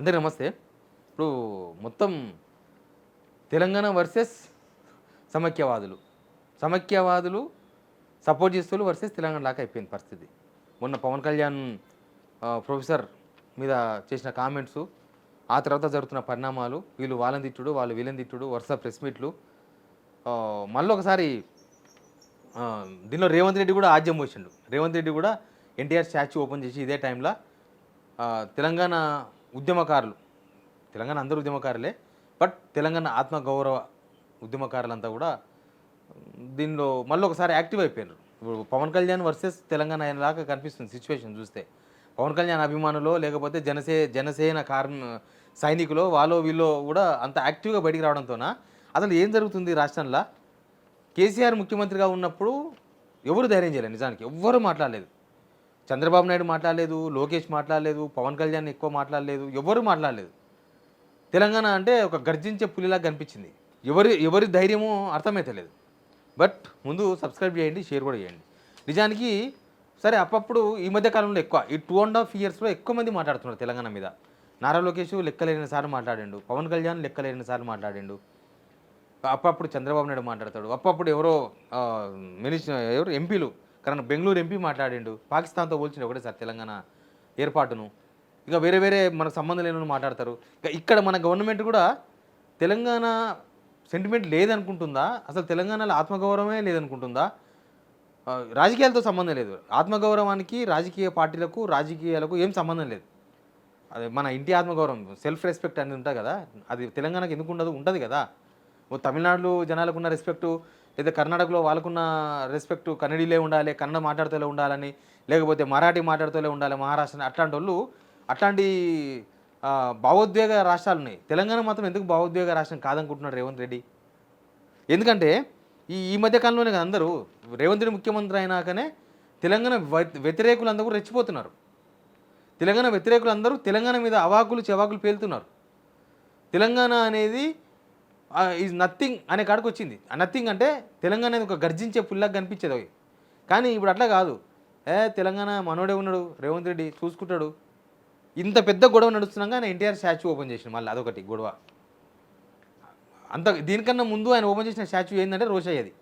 అందరికీ నమస్తే. ఇప్పుడు మొత్తం తెలంగాణ వర్సెస్ సమైక్యవాదులు. సమైక్యవాదులు సపోర్ట్ చేసేటోళ్ళు వర్సెస్ తెలంగాణ లాగా అయిపోయింది పరిస్థితి. మొన్న పవన్ కళ్యాణ్ ప్రొఫెసర్ మీద చేసిన కామెంట్సు, ఆ తర్వాత జరుగుతున్న పరిణామాలు, వీళ్ళు వాళ్ళని తిట్టుడు, వాళ్ళు వీళ్ళని తిట్టుడు, వరుస ప్రెస్ మీట్లు. మళ్ళొకసారి దీనిలో రేవంత్ రెడ్డి కూడా ఆజ్యం పోసిండు. రేవంత్ రెడ్డి కూడా ఎన్టీఆర్ స్టాచ్యూ ఓపెన్ చేసి ఇదే టైంలో తెలంగాణ ఉద్యమకారులు, తెలంగాణ అందరూ ఉద్యమకారులే, బట్ తెలంగాణ ఆత్మగౌరవ ఉద్యమకారులంతా కూడా దీనిలో మళ్ళీ ఒకసారి యాక్టివ్ అయిపోయారు. ఇప్పుడు పవన్ కళ్యాణ్ వర్సెస్ తెలంగాణ ఆయనలాగా కనిపిస్తుంది సిచ్యువేషన్ చూస్తే. పవన్ కళ్యాణ్ అభిమానులో లేకపోతే జనసేన సైనికులో వాళ్ళో వీళ్ళో కూడా అంత యాక్టివ్గా బయటికి రావడంతోన అసలు ఏం జరుగుతుంది రాష్ట్రంలో? కేసీఆర్ ముఖ్యమంత్రిగా ఉన్నప్పుడు ఎవరు ధైర్యం చేయలేదు, నిజానికి ఎవ్వరూ మాట్లాడలేదు. చంద్రబాబు నాయుడు మాట్లాడలేదు, లోకేష్ మాట్లాడలేదు, పవన్ కళ్యాణ్ ఎక్కువ మాట్లాడలేదు, ఎవరు మాట్లాడలేదు. తెలంగాణ అంటే ఒక గర్జించే పులిలాగా కనిపించింది. ఎవరి ధైర్యమో అర్థమైతలేదు. బట్ ముందు సబ్స్క్రైబ్ చేయండి, షేర్ కూడా చేయండి. నిజానికి సరే, అప్పుడు ఈ మధ్య కాలంలో ఎక్కువ ఈ 2.5 yearsలో ఎక్కువ మంది మాట్లాడుతున్నారు తెలంగాణ మీద. నారా లోకేష్ లెక్కలేని సార్లు మాట్లాడిండు, పవన్ కళ్యాణ్ లెక్కలేని సార్లు మాట్లాడిండు, అప్పుడు చంద్రబాబు నాయుడు మాట్లాడతాడు, అప్పుడు ఎవరో ఎవరు ఎంపీలు, కానీ బెంగళూరు ఎంపీ మాట్లాడిండు, పాకిస్తాన్తో పోల్చిండు ఒకటేసారి తెలంగాణ ఏర్పాటును. ఇక వేరే వేరే మనకు సంబంధం లేని మాట్లాడతారు. ఇక ఇక్కడ మన గవర్నమెంట్ కూడా తెలంగాణ సెంటిమెంట్ లేదనుకుంటుందా, అసలు తెలంగాణలో ఆత్మగౌరవమే లేదనుకుంటుందా? రాజకీయాలతో సంబంధం లేదు. ఆత్మగౌరవానికి రాజకీయ పార్టీలకు రాజకీయాలకు ఏం సంబంధం లేదు. అది మన ఇంటి ఆత్మగౌరవం, సెల్ఫ్ రెస్పెక్ట్ అనేది ఉంటుంది కదా, అది తెలంగాణకు ఎందుకు ఉండదు? ఉంటుంది కదా. తమిళనాడులో జనాలకు ఉన్న రెస్పెక్టు, లేదా కర్ణాటకలో వాళ్ళకున్న రెస్పెక్టు కన్నడీలే ఉండాలి, కన్నడ మాట్లాడుతూనే ఉండాలని, లేకపోతే మరాఠీ మాట్లాడుతూనే ఉండాలి, మహారాష్ట్ర అట్లాంటి వాళ్ళు, అట్లాంటి భావోద్వేగ రాష్ట్రాలు ఉన్నాయి. తెలంగాణ మాత్రం ఎందుకు భావోద్వేగ రాష్ట్రం కాదనుకుంటున్నాడు రేవంత్ రెడ్డి? ఎందుకంటే ఈ మధ్యకాలంలోనే కదా అందరూ రేవంత్ రెడ్డి ముఖ్యమంత్రి అయినాకనే తెలంగాణ వ్యతిరేకులందరూ కూడా రెచ్చిపోతున్నారు. తెలంగాణ వ్యతిరేకులందరూ తెలంగాణ మీద అవాకులు చెవాకులు పేలుతున్నారు. తెలంగాణ అనేది ఈజ్ నథింగ్ అనే కాడికి వచ్చింది. నథింగ్ అంటే తెలంగాణ అనేది ఒక గర్జించే పుల్లాగా కనిపించేది అవి. కానీ ఇప్పుడు అట్లా కాదు. తెలంగాణ మనోడే ఉన్నాడు, రేవంత్ రెడ్డి చూసుకుంటాడు. ఇంత పెద్ద గొడవ నడుస్తున్నాగా ఆయన ఎన్టీఆర్ స్టాచ్యూ ఓపెన్ చేసిన, మళ్ళీ అదొకటి గొడవ. దీనికన్నా ముందు ఆయన ఓపెన్ చేసిన స్టాచ్యూ ఏంటంటే రోషయ్యది.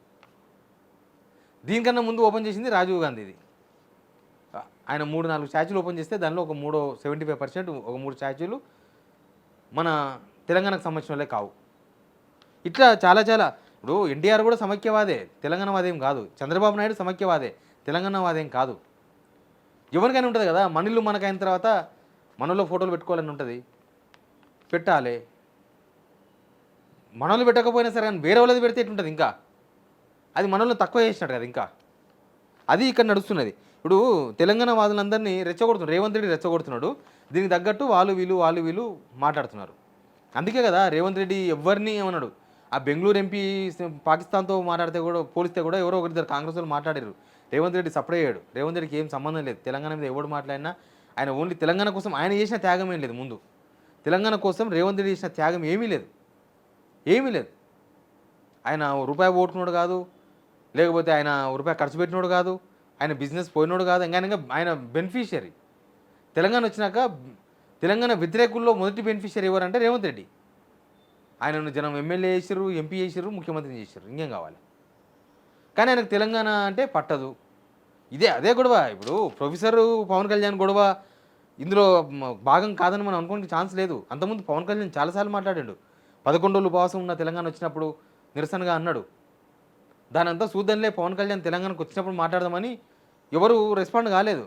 దీనికన్నా ముందు ఓపెన్ చేసింది రాజీవ్ గాంధీది. ఆయన 3-4 స్టాచ్యూలు ఓపెన్ చేస్తే దానిలో ఒక 75% ఒక 3 స్టాచ్యూలు మన తెలంగాణకు సంబంధించిన వాళ్ళే కావు. ఇట్లా చాలా ఇప్పుడు ఎన్టీఆర్ కూడా సమైక్యవాదే, తెలంగాణ వాదేం కాదు. చంద్రబాబు నాయుడు సమైక్యవాదే, తెలంగాణ వాదేం కాదు. ఎవరికైనా ఉంటుంది కదా, మనల్ని మనకైన తర్వాత మనలో ఫోటోలు పెట్టుకోవాలని ఉంటుంది, పెట్టాలి. మనల్ని పెట్టకపోయినా సరే కానీ వేరే వాళ్ళది పెడితే ఎట్లుంటుంది? ఇంకా అది మనల్ని తక్కువ చేసినట్టు కదా. ఇంకా అది ఇక్కడ నడుస్తున్నది. ఇప్పుడు తెలంగాణ వాదులందరినీ రెచ్చగొడుతున్నారు, రేవంత్ రెడ్డి రెచ్చగొడుతున్నాడు. దీనికి తగ్గట్టు వాళ్ళు వీళ్ళు మాట్లాడుతున్నారు. అందుకే కదా రేవంత్ రెడ్డి ఎవరిని ఏమన్నాడు, ఆ బెంగళూరు ఎంపీ పాకిస్తాన్తో మాట్లాడితే కూడా, పోలిస్తే కూడా ఎవరో ఒకరిద్దరు కాంగ్రెస్ వాళ్ళు మాట్లాడారు. రేవంత్ రెడ్డి సపరేట్ అయ్యాడు. రేవంత్ రెడ్డికి ఏం సంబంధం లేదు తెలంగాణ మీద. ఎవడు మాట్లాడినా ఆయన ఓన్లీ తెలంగాణ కోసం ఆయన చేసిన త్యాగం ఏం లేదు. ముందు తెలంగాణ కోసం రేవంత్ రెడ్డి చేసిన త్యాగం ఏమీ లేదు. ఆయన రూపాయి ఓటుకున్నాడు కాదు, లేకపోతే ఆయన రూపాయి ఖర్చు పెట్టినోడు కాదు, ఆయన బిజినెస్ పోయినోడు కాదు. ఇంకా ఆయన బెనిఫిషియరీ. తెలంగాణ వచ్చినాక తెలంగాణ వ్యతిరేకుల్లో మొదటి బెనిఫిషియరీ ఎవరంటే రేవంత్ రెడ్డి. ఆయనను జనం ఎమ్మెల్యే చేసిర్రు, ఎంపీ చేసిర్రు, ముఖ్యమంత్రిని చేసిర్రు. ఇంకేం కావాలి? కానీ ఆయనకు తెలంగాణ అంటే పట్టదు. అదే గొడవ. ఇప్పుడు ప్రొఫెసర్ పవన్ కళ్యాణ్ గొడవ ఇందులో భాగం కాదని మనం అనుకోవడానికి ఛాన్స్ లేదు. అంతకుముందు పవన్ కళ్యాణ్ చాలాసార్లు మాట్లాడాడు. 11 రోజులు ఉపవాసం ఉన్న తెలంగాణ వచ్చినప్పుడు నిరసనగా అన్నాడు. దానంతా చూద్దాంలే, పవన్ కళ్యాణ్ తెలంగాణకు వచ్చినప్పుడు మాట్లాడదామని ఎవరు రెస్పాండ్ కాలేదు.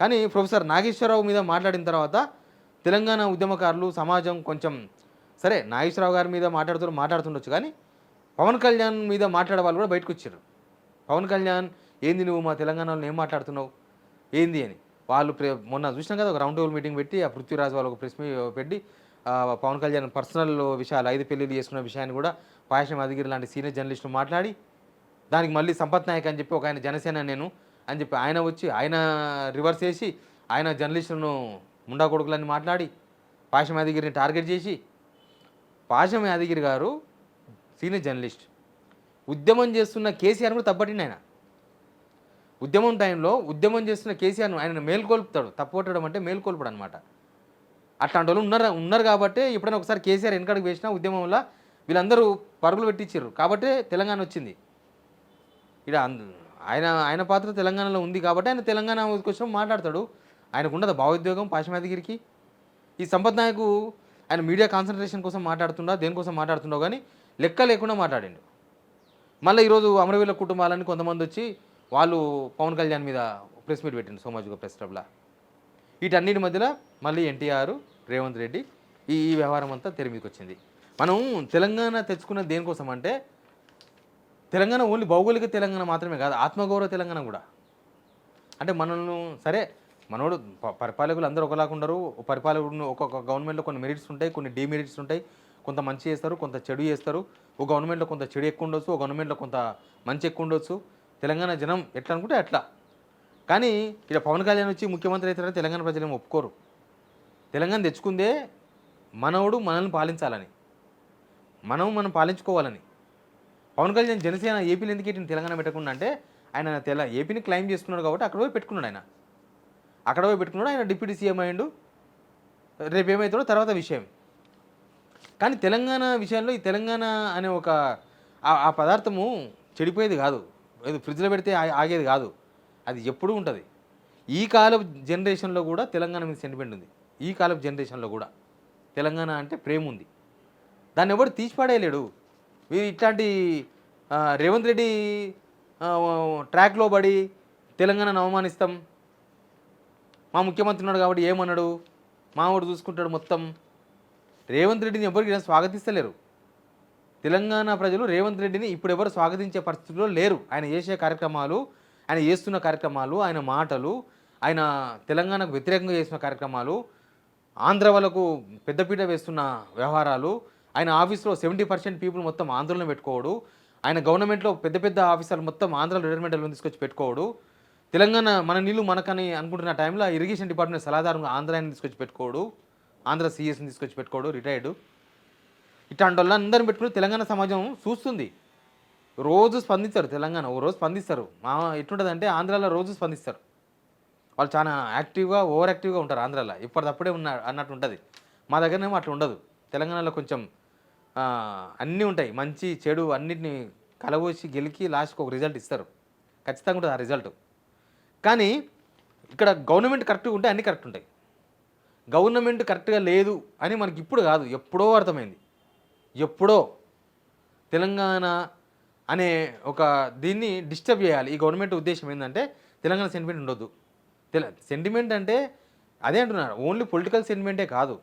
కానీ ప్రొఫెసర్ నాగేశ్వరరావు మీద మాట్లాడిన తర్వాత తెలంగాణ ఉద్యమకారులు, సమాజం కొంచెం సరే నాగేశ్వరరావు గారి మీద మాట్లాడుతుండొచ్చు, కానీ పవన్ కళ్యాణ్ మీద మాట్లాడే వాళ్ళు కూడా బయటకు వచ్చారు. పవన్ కళ్యాణ్ ఏంది నువ్వు మా తెలంగాణలో ఏం మాట్లాడుతున్నావు ఏంది అని. వాళ్ళు మొన్న చూసినాం కదా, ఒక రౌండ్ టేబుల్ మీటింగ్ పెట్టి ఆ పృథ్వీరాజ్ వాళ్ళు ఒక ప్రెస్ పెట్టి పవన్ కళ్యాణ్ పర్సనల్ విషయాలు, 5 పెళ్ళిళ్ళు చేసుకున్న విషయాన్ని కూడా పాయసం అదిగిరి లాంటి సీనియర్ జర్నలిస్టులు మాట్లాడి, దానికి మళ్ళీ సంపత్ నాయక్ అని చెప్పి ఒక ఆయన జనసేన నేను అని చెప్పి ఆయన వచ్చి ఆయన రివర్స్ చేసి ఆయన జర్నలిస్టులను ముండా కొడుకులని మాట్లాడి పాయసం యాదగిరిని టార్గెట్ చేసి, పాయసం యాదగిరి గారు సీనియర్ జర్నలిస్ట్, ఉద్యమం చేస్తున్న కేసీఆర్ కూడా తప్పట్టిండి. ఆయన ఉద్యమం టైంలో ఉద్యమం చేస్తున్న కేసీఆర్ను ఆయన మేల్కొల్పుతాడు. తప్పొట్టడం అంటే మేల్కొల్పడు అనమాట. అట్లాంటి వాళ్ళు ఉన్నారు కాబట్టి ఎప్పుడైనా ఒకసారి కేసీఆర్ వెనకడుగు వేసిన ఉద్యమంలో వీళ్ళందరూ పరుగులు పెట్టించారు కాబట్టే తెలంగాణ వచ్చింది. ఇక్కడ ఆయన ఆయన పాత్ర తెలంగాణలో ఉంది కాబట్టి ఆయన తెలంగాణ కోసం మాట్లాడతాడు. ఆయనకు ఉండదు భావోద్వేగం పాశ్చిమాత్యగిరికి. ఈ సంపత్ నాయకు ఆయన మీడియా కాన్సన్ట్రేషన్ కోసం మాట్లాడుతుండా దేనికోసం మాట్లాడుతుండో కానీ లెక్క లేకుండా మాట్లాడిండు. మళ్ళీ ఈరోజు అమరవీరుల కుటుంబాలని కొంతమంది వచ్చి వాళ్ళు పవన్ కళ్యాణ్ మీద ప్రెస్ మీట్ పెట్టిండు సోమాజిగూడ ప్రెస్ క్లబ్లో. వీటన్నిటి మధ్యలో మళ్ళీ ఎన్టీఆర్ రేవంత్ రెడ్డి ఈ వ్యవహారం అంతా తెర మీదకి వచ్చింది. మనం తెలంగాణ తెచ్చుకున్న దేనికోసం అంటే తెలంగాణ ఓన్లీ భౌగోళిక తెలంగాణ మాత్రమే కాదు, ఆత్మగౌరవ తెలంగాణ కూడా. అంటే మనల్ని సరే మనోడు పరిపాలకులు అందరూ ఒకలాగా ఉండరు. పరిపాలకుడు ఒక్కొక్క గవర్నమెంట్లో కొన్ని మెరిట్స్ ఉంటాయి, కొన్ని డిమెరిట్స్ ఉంటాయి. కొంత మంచి చేస్తారు, కొంత చెడు చేస్తారు. ఒక గవర్నమెంట్లో కొంత చెడు ఎక్కువ ఉండొచ్చు, ఒక గవర్నమెంట్లో కొంత మంచి ఎక్కువ ఉండొచ్చు. తెలంగాణ జనం ఎట్లా అనుకుంటే అట్లా. కానీ ఇక్కడ పవన్ కళ్యాణ్ వచ్చి ముఖ్యమంత్రి అవుతారని తెలంగాణ ప్రజలు ఏమి ఒప్పుకోరు. తెలంగాణ తెచ్చుకుందే మనోడు మనల్ని పాలించాలని, మనం పాలించుకోవాలని. పవన్ కళ్యాణ్ జనసేన ఏపీలో ఎందుకు ఎట్టిన తెలంగాణ పెట్టకుండా అంటే ఆయన ఏపీని క్లైమ్ చేసుకున్నాడు కాబట్టి అక్కడ పోయి పెట్టుకున్నాడు. ఆయన డిప్యూటీ సీఎం అయ్యిండు. రేపు ఏమవుతాడో తర్వాత విషయం. కానీ తెలంగాణ విషయంలో ఈ తెలంగాణ అనే ఒక ఆ పదార్థము చెడిపోయేది కాదు, ఏదో ఫ్రిడ్జ్లో పెడితే ఆగేది కాదు, అది ఎప్పుడూ ఉంటుంది. ఈ కాలపు జనరేషన్లో కూడా తెలంగాణ మీద సెంటిమెంట్ ఉంది. ఈ కాలపు జనరేషన్లో కూడా తెలంగాణ అంటే ప్రేమ ఉంది. దాన్ని ఎవరు తీసిపాడేయలేడు. ఇట్లాంటి రేవంత్ రెడ్డి ట్రాక్లో పడి తెలంగాణను అవమానిస్తాం, మా ముఖ్యమంత్రి ఉన్నాడు కాబట్టి ఏమన్నాడు, మావాడు చూసుకుంటాడు మొత్తం. రేవంత్ రెడ్డిని ఎవరికి స్వాగతిస్తలేరు. తెలంగాణ ప్రజలు రేవంత్ రెడ్డిని ఇప్పుడు ఎవరు స్వాగతించే పరిస్థితిలో లేరు. ఆయన చేసే కార్యక్రమాలు, ఆయన చేస్తున్న కార్యక్రమాలు, ఆయన మాటలు, ఆయన తెలంగాణకు వ్యతిరేకంగా చేసిన కార్యక్రమాలు, ఆంధ్ర వాళ్ళకు పెద్దపీట వేస్తున్న వ్యవహారాలు, ఆయన ఆఫీస్లో 70% పీపుల్ మొత్తం ఆంధ్రలో పెట్టుకోవడు, ఆయన గవర్నమెంట్లో పెద్ద పెద్ద ఆఫీసర్లు మొత్తం ఆంధ్రలో రిటైర్మెంట్ తీసుకొచ్చి పెట్టుకోవడు, తెలంగాణ మన నీళ్ళు మనకని అనుకుంటున్న టైంలో ఇరిగేషన్ డిపార్ట్మెంట్ సలహాదారుగా ఆంధ్రాని తీసుకొచ్చి పెట్టుకోడు, ఆంధ్ర సీఎస్ని తీసుకొచ్చి పెట్టుకోడు రిటైర్డు. ఇట్లాంటి వాళ్ళందరిని పెట్టుకుని తెలంగాణ సమాజం చూస్తుంది. రోజు స్పందిస్తారు. తెలంగాణ ఓ రోజు స్పందిస్తారు. ఎట్లుంటుంది ఆంధ్రాలో రోజు స్పందిస్తారు. వాళ్ళు చాలా యాక్టివ్గా ఓవర్ యాక్టివ్గా ఉంటారు. ఆంధ్రాలో ఇప్పటిదప్పుడే అన్నట్టు ఉంటుంది. మా దగ్గరనేమో అట్లా ఉండదు. తెలంగాణలో కొంచెం అన్నీ ఉంటాయి, మంచి చెడు అన్నిటిని కలబోసి గెలికి లాస్ట్కి ఒక రిజల్ట్ ఇస్తారు. ఖచ్చితంగా ఉంటుంది ఆ రిజల్ట్. కానీ ఇక్కడ గవర్నమెంట్ కరెక్ట్గా ఉంటే అన్నీ కరెక్ట్ ఉంటాయి. గవర్నమెంట్ కరెక్ట్గా లేదు అని మనకి ఇప్పుడు కాదు, ఎప్పుడో అర్థమైంది. ఎప్పుడో తెలంగాణ అనే ఒక దీన్ని డిస్టర్బ్ చేయాలి. ఈ గవర్నమెంట్ ఉద్దేశం ఏంటంటే తెలంగాణ సెంటిమెంట్ ఉండొద్దు. సెంటిమెంట్ అంటే అదే అంటున్నారు, ఓన్లీ పొలిటికల్ సెంటిమెంటే కాదు.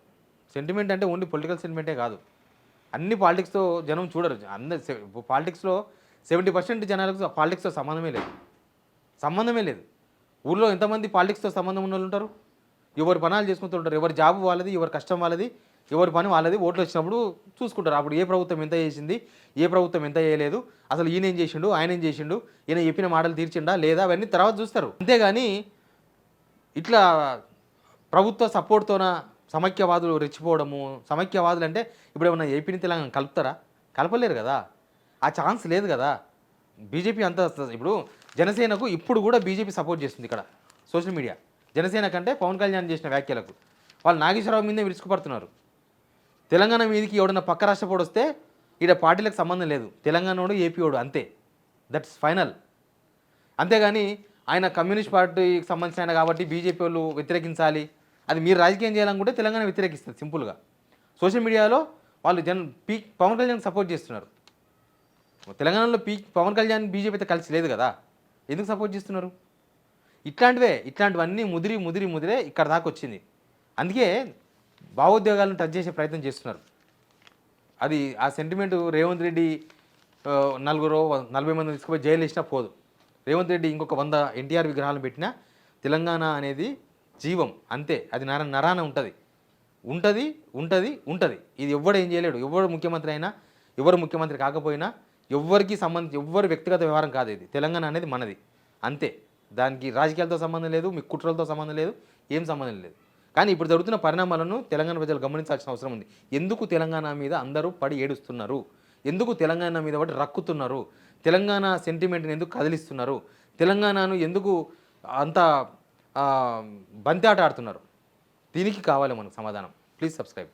సెంటిమెంట్ అంటే ఓన్లీ పొలిటికల్ సెంటిమెంటే కాదు. అన్ని పాలిటిక్స్తో జనం చూడరు. అందరు పాలిటిక్స్లో 70% జనాలకు పాలిటిక్స్తో సంబంధమే లేదు. ఊళ్ళో ఎంతమంది పాలిటిక్స్తో సంబంధం ఉన్న వాళ్ళు ఉంటారు? ఎవరు పనాలు చేసుకుంటూ ఉంటారు. ఎవరి జాబ్ వాళ్ళది, ఎవరి కష్టం వాళ్ళది, ఎవరి పని వాళ్ళది. ఓట్లు వచ్చినప్పుడు చూసుకుంటారు. అప్పుడు ఏ ప్రభుత్వం ఎంత చేసింది, ఏ ప్రభుత్వం ఎంత చేయలేదు, అసలు ఈయన ఏం చేసిండు, ఆయన ఏం చేసిండు, ఈయన చెప్పిన మాటలు తీర్చిండా లేదా, అవన్నీ తర్వాత చూస్తారు. అంతేగాని ఇట్లా ప్రభుత్వ సపోర్ట్తోన సమైక్యవాదులు రెచ్చిపోవడము. సమైక్యవాదులు అంటే ఇప్పుడు ఏమన్నా ఏపీని తెలంగాణ కలుపుతారా? కలపలేరు కదా, ఆ ఛాన్స్ లేదు కదా. బీజేపీ అంతా ఇప్పుడు జనసేనకు ఇప్పుడు కూడా బీజేపీ సపోర్ట్ చేస్తుంది. ఇక్కడ సోషల్ మీడియా జనసేన కంటే పవన్ కళ్యాణ్ చేసిన వ్యాఖ్యలకు వాళ్ళు నాగేశ్వరరావు మీదే విరుచుకుపడుతున్నారు. తెలంగాణ మీదకి ఎవడన్నా పక్క రాష్ట్రపోడు వస్తే ఇక్కడ పార్టీలకు సంబంధం లేదు, తెలంగాణోడు ఏపీఓడు అంతే, దట్స్ ఫైనల్. అంతేగాని ఆయన కమ్యూనిస్ట్ పార్టీకి సంబంధించిన ఆయన కాబట్టి బీజేపీ వాళ్ళు వ్యతిరేకించాలి, అది మీరు రాజకీయం చేయాలనుకుంటే తెలంగాణ వ్యతిరేకిస్తుంది సింపుల్గా. సోషల్ మీడియాలో వాళ్ళు పీక్ పవన్ కళ్యాణ్ సపోర్ట్ చేస్తున్నారు. తెలంగాణలో పీక్ పవన్ కళ్యాణ్ బీజేపీ అయితే కలిసి లేదు కదా, ఎందుకు సపోర్ట్ చేస్తున్నారు? ఇట్లాంటివన్నీ ముదిరే ఇక్కడ దాకా వచ్చింది. అందుకే భావోద్వేగాలను టచ్ చేసే ప్రయత్నం చేస్తున్నారు. అది ఆ సెంటిమెంట్ రేవంత్ రెడ్డి 40 మంది తీసుకుపోయి జైలు వేసినా పోదు. రేవంత్ రెడ్డి ఇంకొక 100 ఎన్టీఆర్ విగ్రహాలను పెట్టినా తెలంగాణ అనేది జీవం అంతే, అది నరాన ఉంటుంది. ఇది ఎవ్వడు ఏం చేయలేడు. ఎవరు ముఖ్యమంత్రి అయినా, ఎవరు ముఖ్యమంత్రి కాకపోయినా, ఎవ్వరు వ్యక్తిగత వ్యవహారం కాదు. ఇది తెలంగాణ అనేది మనది అంతే. దానికి రాజకీయాలతో సంబంధం లేదు, మీ కుట్రలతో సంబంధం లేదు, ఏం సంబంధం లేదు. కానీ ఇప్పుడు జరుగుతున్న పరిణామాలను తెలంగాణ ప్రజలు గమనించాల్సిన అవసరం ఉంది. ఎందుకు తెలంగాణ మీద అందరూ పడి ఏడుస్తున్నారు, ఎందుకు తెలంగాణ మీద పడి రక్కుతున్నారు, తెలంగాణ సెంటిమెంట్ని ఎందుకు కదిలిస్తున్నారు, తెలంగాణను ఎందుకు అంత బంతి ఆట ఆడుతున్నారు, దీనికి కావాలి మనకు సమాధానం. Please subscribe.